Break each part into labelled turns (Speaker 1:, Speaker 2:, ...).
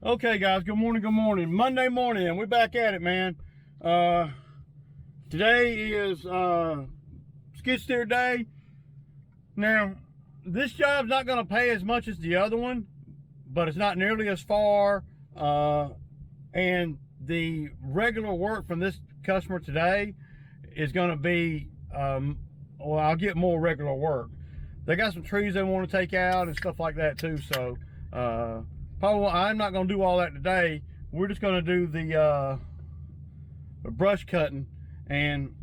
Speaker 1: Okay, guys, good morning. Monday morning, we're back at it, man. Today is skid steer day. Now, this job's not going to pay as much as the other one, but it's not nearly as far. And the regular work from this customer today is going to be, well, I'll get more regular work. They got some trees they want to take out and stuff like that too, so probably I'm not going to do all that today. We're just going to do the brush cutting. And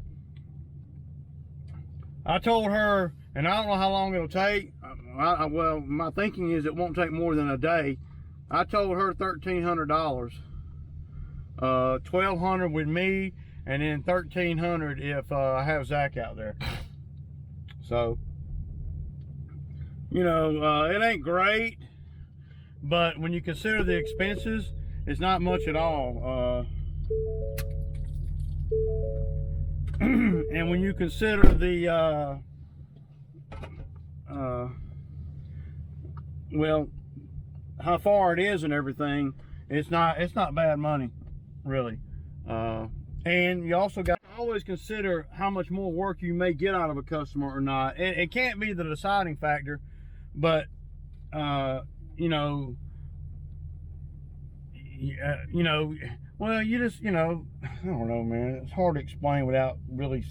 Speaker 1: I told her, and I don't know how long it'll take. Well, my thinking is it won't take more than a day. I told her $1,300, $1,200 with me, and then $1,300 if I have Zach out there. So, you know, it ain't great, but when you consider the expenses, it's not much at all. And when you consider the well, how far it is and everything, it's not bad money, really. And you also got to always consider how much more work you may get out of a customer or not. It can't be the deciding factor, but you know, well, you just, you know, I don't know, man. It's hard to explain without really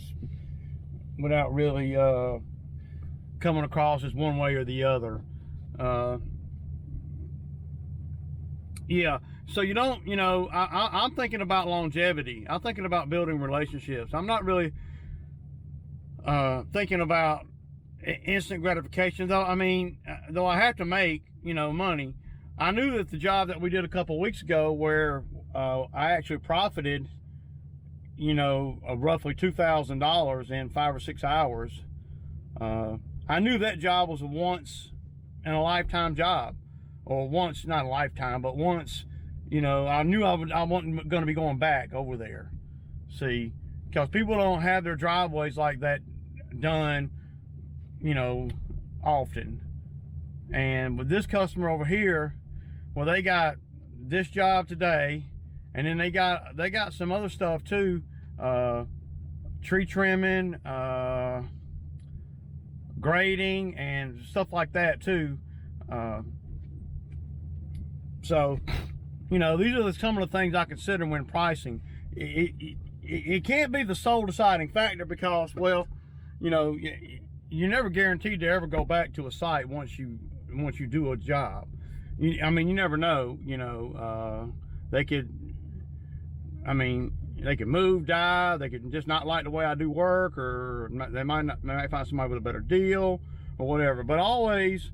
Speaker 1: coming across as one way or the other. Yeah, so you don't, you know, I'm thinking about longevity. I'm thinking about building relationships. I'm not really thinking about instant gratification, though. I mean, though I have to make, you know, money. I knew that the job that we did a couple of weeks ago, where I actually profited, you know, roughly $2,000 in 5 or 6 hours. I knew that job was a once in a lifetime job, or once, not a lifetime, but once, you know, I knew I wasn't going to be going back over there. See, because people don't have their driveways like that done, you know, often. And with this customer over here, well, they got this job today, and then they got some other stuff too, tree trimming, grading, and stuff like that too. So, you know, these are some of the things I consider when pricing. It can't be the sole deciding factor, because, well, you know, you're never guaranteed to ever go back to a site once you do a job. I mean, you never know, you know, they could move, die, they could just not like the way I do work, or they might find somebody with a better deal or whatever. But always,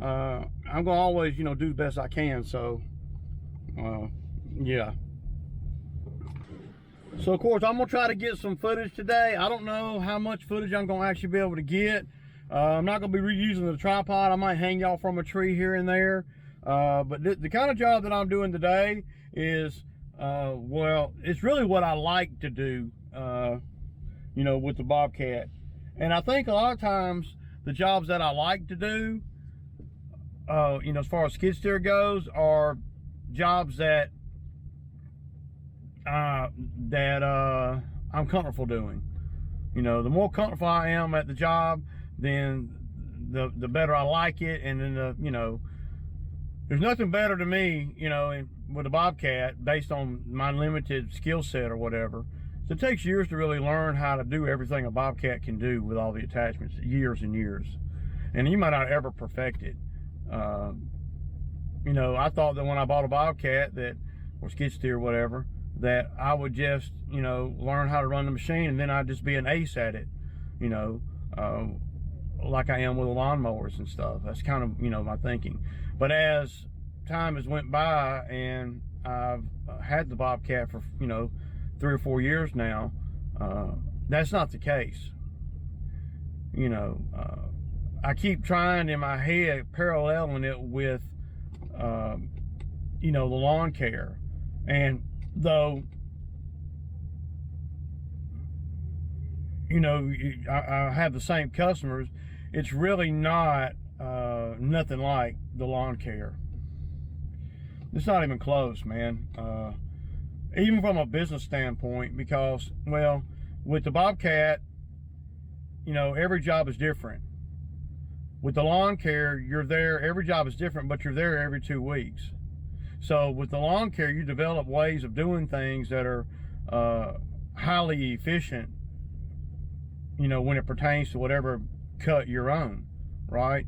Speaker 1: I'm gonna always, you know, do the best I can. So, yeah. So of course, I'm gonna try to get some footage today. I don't know how much footage I'm gonna actually be able to get. I'm not gonna be reusing the tripod. I might hang y'all from a tree here and there. But the kind of job that I'm doing today is, well, it's really what I like to do, you know, with the Bobcat. And I think a lot of times the jobs that I like to do, you know, as far as skid steer goes, are jobs that I'm comfortable doing. You know, the more comfortable I am at the job, then the better I like it. And then you know, there's nothing better to me, you know, with a Bobcat, based on my limited skill set or whatever. So it takes years to really learn how to do everything a Bobcat can do with all the attachments, years and years. And you might not ever perfect it. You know, I thought that when I bought a Bobcat, that, or skid steer, whatever, that I would just, you know, learn how to run the machine, and then I'd just be an ace at it, you know, like I am with the lawnmowers and stuff. That's kind of, you know, my thinking. But as time has went by, and I've had the Bobcat for, you know, 3 or 4 years now, that's not the case. You know, I keep trying in my head, paralleling it with, you know, the lawn care. And though, you know, I have the same customers, it's really not nothing like the lawn care. It's not even close, man. Even from a business standpoint, because, well, with the Bobcat, you know, every job is different. With the lawn care, you're there, every job is different, but you're there every 2 weeks. So with the lawn care, you develop ways of doing things that are highly efficient, you know, when it pertains to whatever cut you're on, right?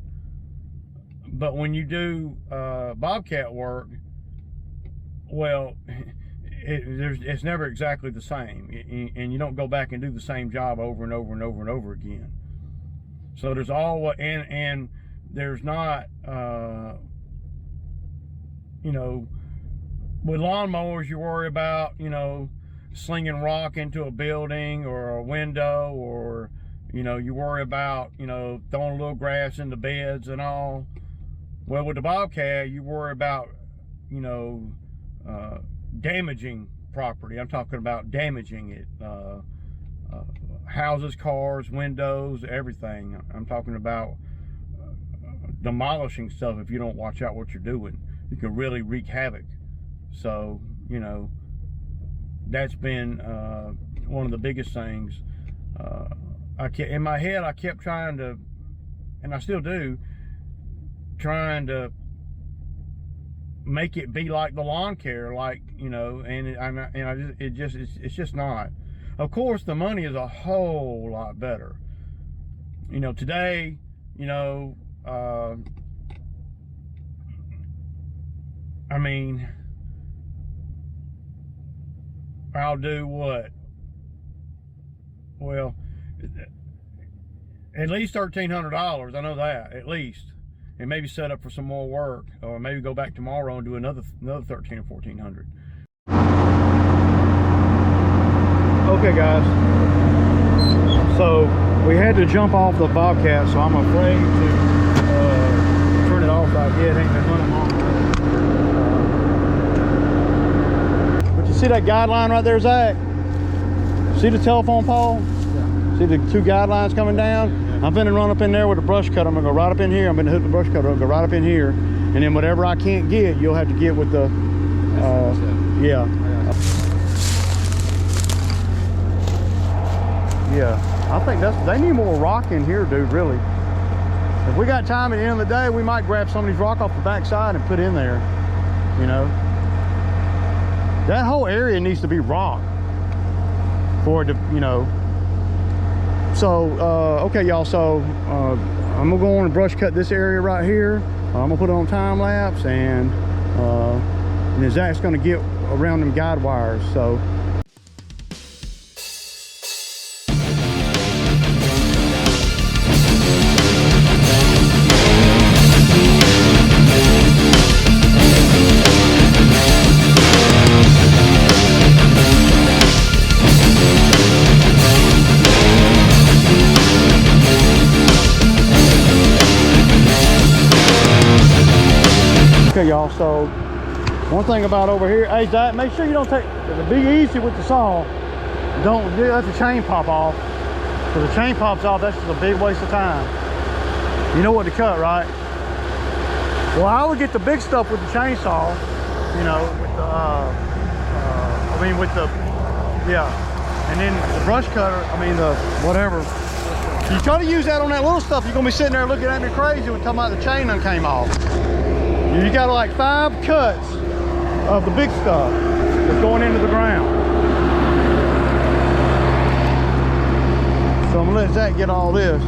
Speaker 1: But when you do Bobcat work, well, it's never exactly the same, and you don't go back and do the same job over and over and over and over again. So there's and there's not, you know, with lawnmowers you worry about, you know, slinging rock into a building or a window, or, you know, you worry about, you know, throwing a little grass in the beds and all. Well, with the Bobcat, you worry about, you know, damaging property. I'm talking about damaging it. Houses, cars, windows, everything. I'm talking about demolishing stuff. If you don't watch out what you're doing, you can really wreak havoc. So, you know, that's been one of the biggest things. In my head, I kept trying to, and I still do, trying to make it be like the lawn care, like, you know, it's just not. Of course, the money is a whole lot better. You know, today, you know, I mean, I'll do what? Well, at least $1,300. I know that, at least. And maybe set up for some more work, or maybe go back tomorrow and do another $1,300 or $1,400. Okay, guys. So we had to jump off the Bobcat, so I'm afraid to turn it off right yet. It ain't been running long. But you see that guideline right there, Zach? See the telephone pole? Yeah. See the 2 guidelines coming down? Yeah. I'm gonna run up in there with a brush cutter. I'm gonna go right up in here. I'm gonna hook the brush cutter up, go right up in here, and then whatever I can't get, you'll have to get with the yeah. Yeah, I think they need more rock in here, dude, really. If we got time at the end of the day, we might grab some of these rock off the backside and put in there, you know. That whole area needs to be rock for it to, you know. So, okay, y'all, so I'm gonna go on and brush cut this area right here. I'm gonna put it on time lapse, and then Zach's gonna get around them guide wires, so. Okay, y'all, so one thing about over here, hey Zach, make sure you don't be easy with the saw. Don't let the chain pop off. If the chain pops off, that's just a big waste of time. You know what to cut, right? Well, I would get the big stuff with the chainsaw, you know, with the, yeah. And then the brush cutter, the whatever. You try to use that on that little stuff, you're gonna be sitting there looking at me crazy when talking about the chain done came off. You got like 5 cuts of the big stuff that's going into the ground. So I'm gonna let Zach get all this.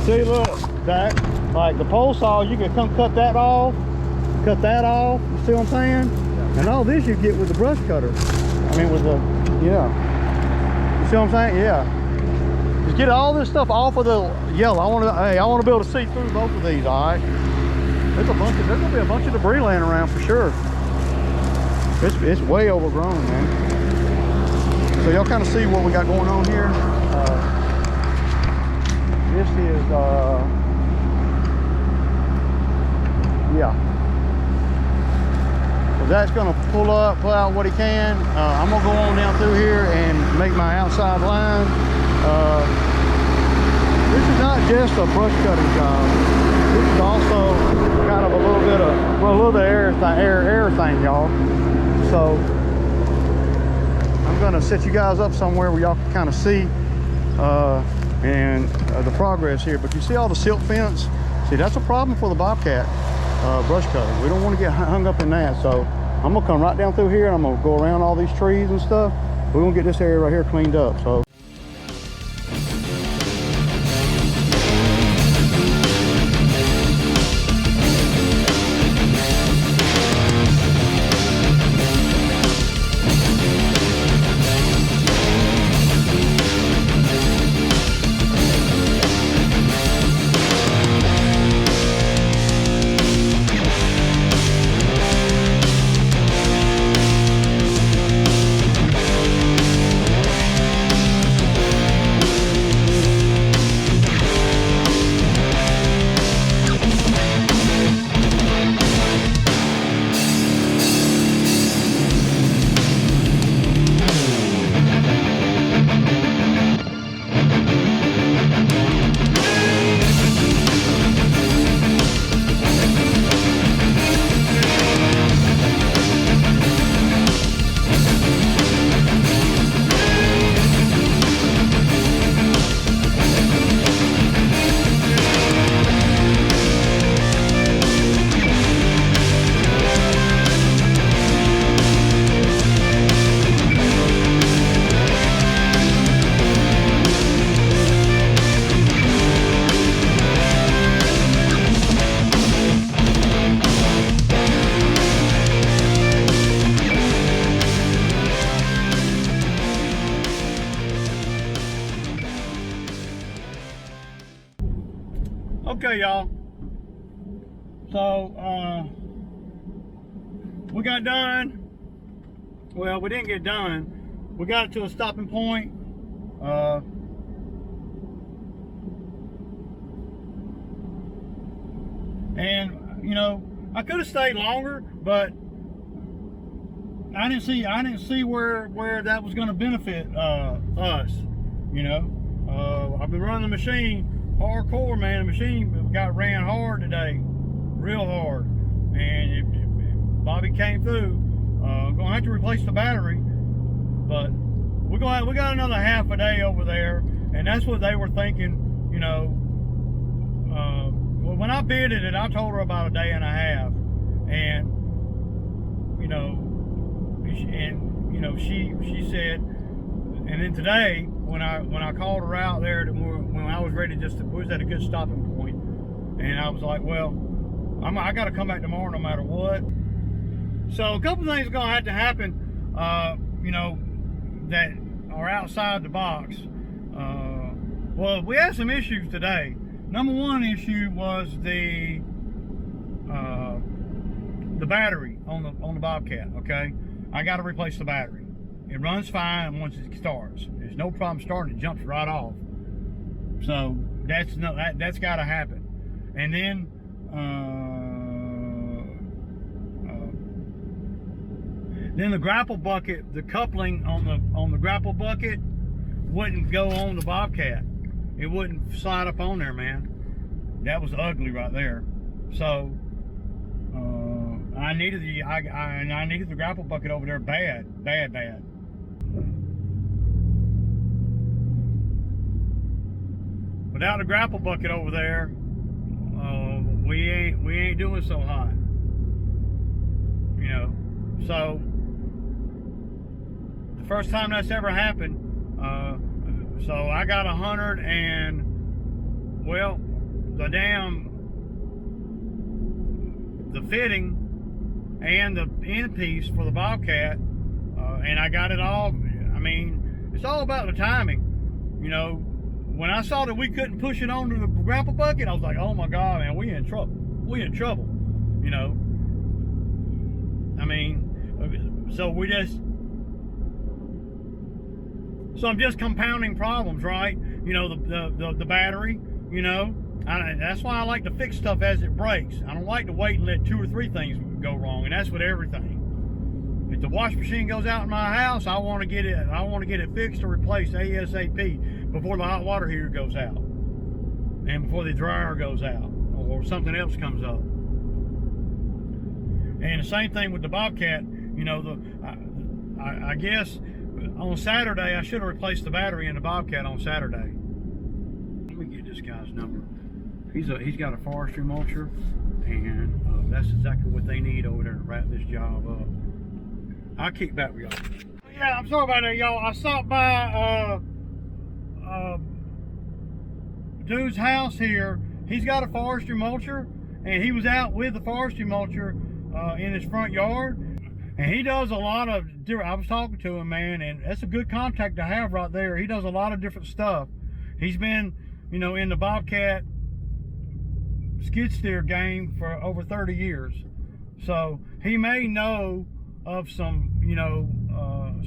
Speaker 1: See, look, Zach, like the pole saw, you can come cut that off, you see what I'm saying? And all this you get with the brush cutter. With the, yeah. You see what I'm saying? Yeah. Just get all this stuff off of the yellow. I want to be able to see through both of these, all right? There's gonna be a bunch of debris laying around for sure. It's way overgrown, man. So y'all kind of see what we got going on here. This is, yeah. So that's gonna pull out what he can. I'm gonna go on down through here and make my outside line. This is not just a brush cutting job. this is also kind of a little bit of, well, a little bit of air thing, y'all. So I'm gonna set you guys up somewhere where y'all can kind of see the progress here. But you see all the silt fence? See, that's a problem for the Bobcat brush cutter. We don't want to get hung up in that. So I'm gonna come right down through here and I'm gonna go around all these trees and stuff. We're gonna get this area right here cleaned up. So okay, y'all. So we got done. Well, we didn't get done. We got it to a stopping point. And you know, I could have stayed longer, but I didn't see where that was going to benefit us. You know, I've been running the machine hardcore, man. The machine got ran hard today, real hard, and if Bobby came through. I'm gonna have to replace the battery, but we got another half a day over there, and that's what they were thinking. You know, well, when I bidded it, I told her about a day and a half, and you know, she said, and then today when I called her out there when I was ready, we was at a good stopping point, and I was like, well, I got to come back tomorrow no matter what. So a couple things are gonna have to happen, you know, that are outside the box. Well, we had some issues today. Number one issue was the battery on the Bobcat. Okay, I got to replace the battery. It runs fine once it starts. There's no problem starting. It jumps right off. So that's got to happen. And then the grapple bucket, the coupling on the grapple bucket wouldn't go on the Bobcat. It wouldn't slide up on there, man. That was ugly right there. So I needed the grapple bucket over there bad. Without the grapple bucket over there, we ain't doing so hot. You know, so the first time that's ever happened, so I got 100 and, well, the fitting and the end piece for the Bobcat, and I got it all. I mean, it's all about the timing. You know, when I saw that we couldn't push it onto the grapple bucket, I was like, oh my God, man, we in trouble. You know, I mean, so I'm just compounding problems, right? You know, the battery, you know, that's why I like to fix stuff as it breaks. I don't like to wait and let 2 or 3 things go wrong, and that's with everything. If the wash machine goes out in my house, I want to get it fixed or replaced ASAP before the hot water heater goes out and before the dryer goes out or something else comes up. And the same thing with the Bobcat. You know, I guess on Saturday I should have replaced the battery in the Bobcat on Saturday. Let me get this guy's number. He's got a forestry mulcher, and that's exactly what they need over there to wrap this job up. I'll kick back with y'all. Yeah, I'm sorry about that, y'all. I stopped by dude's house here. He's got a forestry mulcher, and he was out with the forestry mulcher in his front yard, and he does a lot of different. I was talking to him, man, and that's a good contact to have right there. He does a lot of different stuff. He's been, you know, in the Bobcat skid steer game for over 30 years, so he may know of some, you know,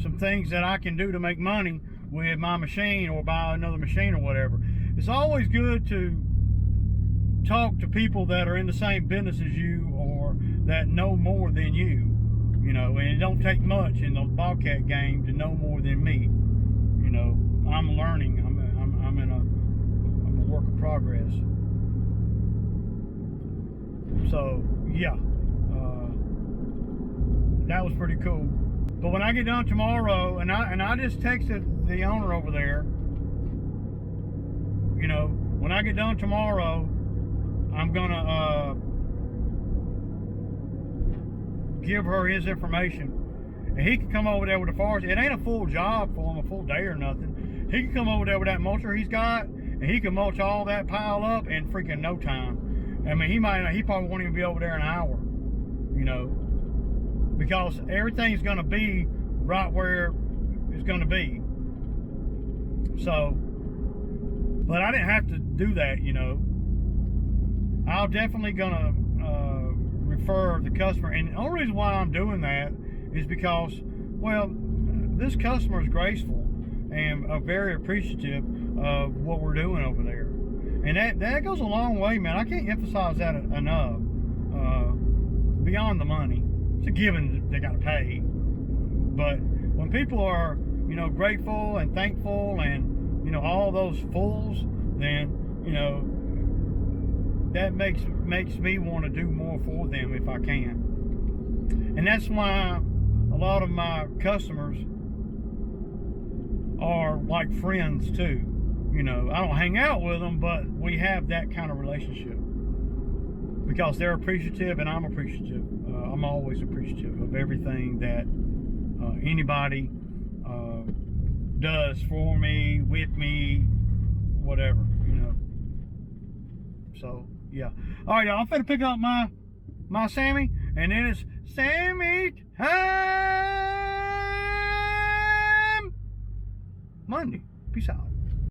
Speaker 1: some things that I can do to make money with my machine, or buy another machine or whatever. It's always good to talk to people that are in the same business as you, or that know more than you, you know. And it don't take much in the Bobcat game to know more than me. You know, I'm learning. I'm a work in progress. So yeah, that was pretty cool. But when I get done tomorrow, and I just texted the owner over there, you know, when I get done tomorrow, I'm gonna give her his information, and he can come over there with the forest. It ain't a full job for him, a full day or nothing. He can come over there with that mulcher he's got, and he can mulch all that pile up in freaking no time. I mean, he probably won't even be over there in an hour, you know, because everything's gonna be right where it's gonna be. So, but I didn't have to do that, you know. I'm definitely gonna refer the customer, and the only reason why I'm doing that is because, well, this customer is graceful and very appreciative of what we're doing over there, and that goes a long way, man. I can't emphasize that enough. Beyond the money, it's a given they gotta pay, but when people are, you know, grateful and thankful, and, you know, all those fools, then, you know, that makes me want to do more for them if I can. And that's why a lot of my customers are like friends too. You know, I don't hang out with them, but we have that kind of relationship because they're appreciative and I'm appreciative. I'm always appreciative of everything that anybody does for me, with me, whatever, you know. So yeah. All right, y'all. I'm finna pick up my Sammy, and then it's Sammy time Monday. Peace out.